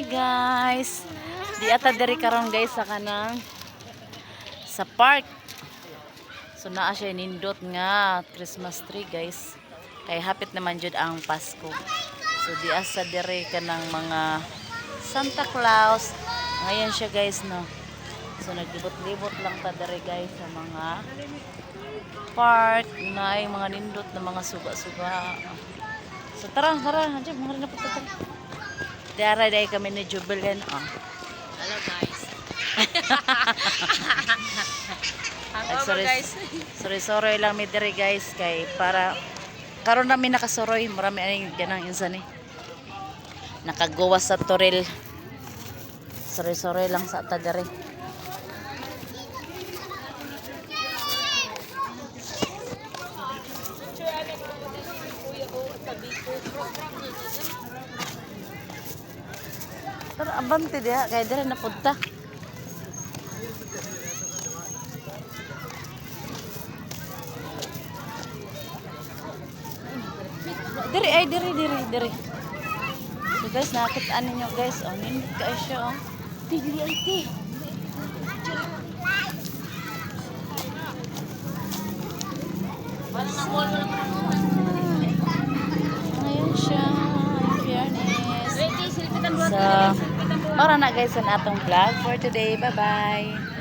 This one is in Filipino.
guys. Di ata diri karon guys sa kanang sa park. So naa siya nindot nga Christmas tree guys. Kay hapit naman jud ang Pasko. So di asa diri kanang mga Santa Claus. Ngayon siya guys no. So naglibot-libot lang ta diri guys sa mga park na ay mga nindot na mga suga-suga. So tara, andiyan mga rin na punta tara. Dara day kami ni Jubilan. Oh. Hello guys. Sorry, guys. sorry lang mi diri guys kay para karon namin nakasoroy marami aning ganang insan eh. Nakagawas sa toril. Sorry lang sa ta diri. Tara abante dia kay diri na punta. Diri. So guys, nakitaan ninyo guys, oh, nindot ka siya, oh. Dili ay ti. Ngayon siya, in fairness. So, para na guys ang atong vlog for today. Bye-bye.